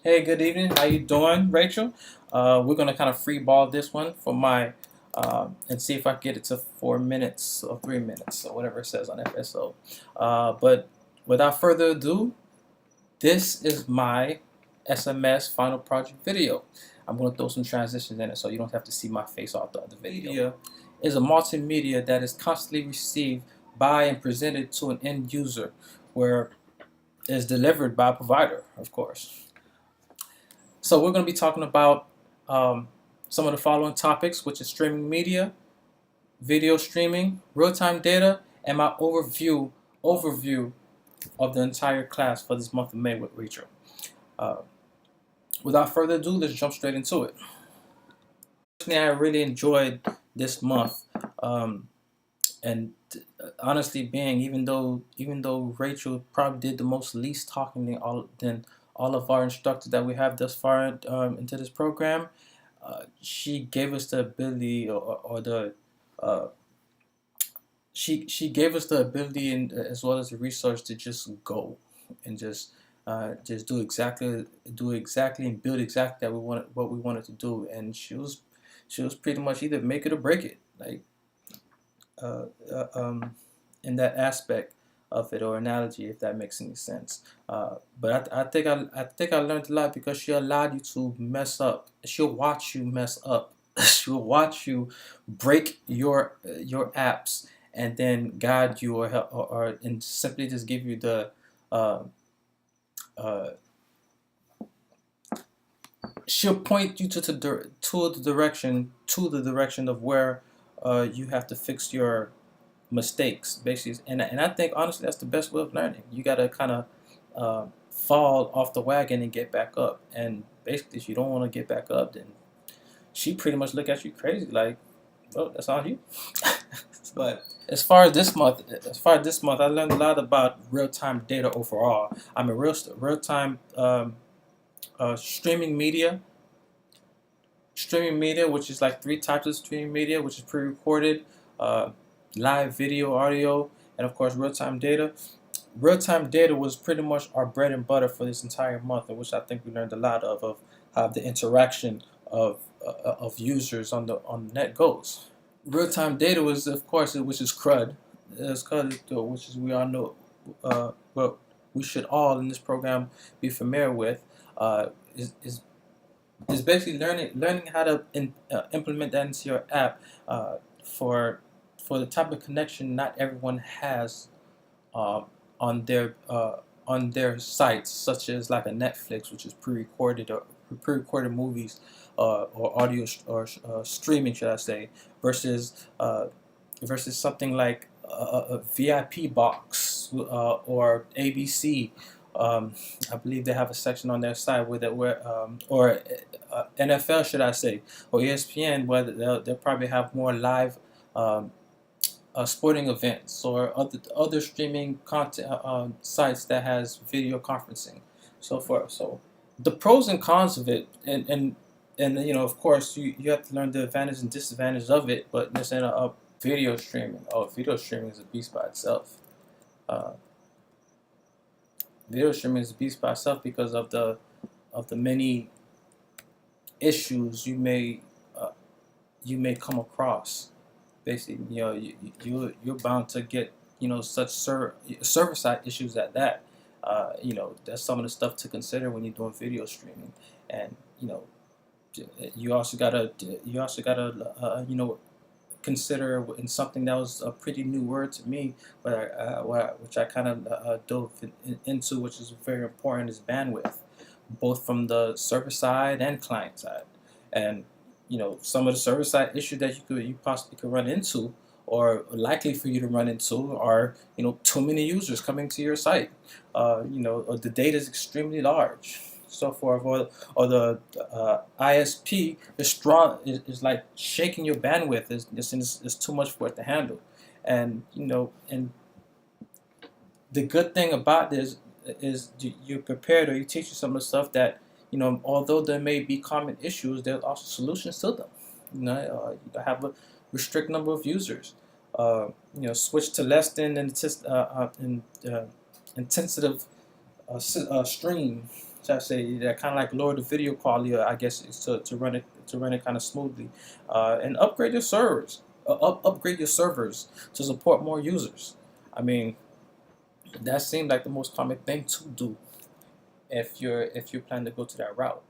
Hey, good evening. How you doing, Rachel? We're gonna kind of free ball this one for my and see if I can get it to 4 minutes or 3 minutes or whatever it says on FSO. But without further ado, this is my SMS final project video. I'm gonna throw some transitions in it so you don't have to see my face all throughout the video. Media is a multimedia that is constantly received by and presented to an end user, where it is delivered by a provider, of course. So we're going to be talking about some of the following topics, which is streaming media, video streaming, real-time data, and my overview of the entire class for this month of May with Rachel. Uh, Without further ado, let's jump straight into it. Personally, I really enjoyed this month, and honestly, being even though Rachel probably did the most least talking than all of our instructors that we have thus far into this program. She gave us the ability or the uh, she gave us the ability and as well as the resource to just go and just do exactly and build exactly that we wanted what we wanted to do, and she was pretty much either make it or break it, like uh, uh, um, in that aspect of it, or analogy, if that makes any sense. But I think I learned a lot because she allowed you to mess up. She'll watch you mess up. She'll watch you break your apps and then guide you or help or and simply just give you the uh, uh, she'll point you to the direction of where you have to fix your mistakes, basically. And I think honestly that's the best way of learning. You gotta kind of fall off the wagon and get back up. And basically, if you don't want to get back up, then she pretty much look at you crazy, like, "Oh, that's on you." But as far as this month, I learned a lot about real time data overall. I mean, real time streaming media. Streaming media, which is like three types of streaming media, which is pre-recorded, uh, live video, audio, and of course real-time data. Real-time data was pretty much our bread and butter for this entire month, in which I think we learned a lot of how the interaction of users on the net goes. Real-time data was, of course, which is CRUD, which is we all know, well, we should all in this program be familiar with. Is basically learning how to implement that into your app, for the type of connection not everyone has um, on their sites, such as like a Netflix, which is pre-recorded movies, or audio streaming, should I say, versus something like a VIP box, or ABC. I believe they have a section on their site or NFL, should I say, or ESPN, where they'll probably have more live um, sporting events, or other streaming content sites that has video conferencing, so forth. So the pros and cons of it, and of course, you have to learn the advantage and disadvantage of it. But this in a video streaming. Oh, video streaming is a beast by itself. Uh, Video streaming is a beast by itself because of the many issues you may come across. Basically, you're bound to get such server side issues at that. That's some of the stuff to consider when you're doing video streaming. And you also gotta consider, in something that was a pretty new word to me, but which I kind of dove into, which is very important, is bandwidth, both from the server side and client side. And some of the server side issues that you possibly could run into, or likely for you to run into, are too many users coming to your site. Or the data is extremely large, so forth, or the ISP is strong, is like shaking your bandwidth. Is too much for it to handle. And the good thing about this is you're prepared, or you teach you some of the stuff that, although there may be common issues, there's also solutions to them. You have a restrict number of users. Switch to less than intensive stream, should I say, that kind of like lower the video quality, I guess, is to run it kind of smoothly, and upgrade your servers, upgrade your servers to support more users. I mean, that seems like the most common thing to do if you plan to go to that route.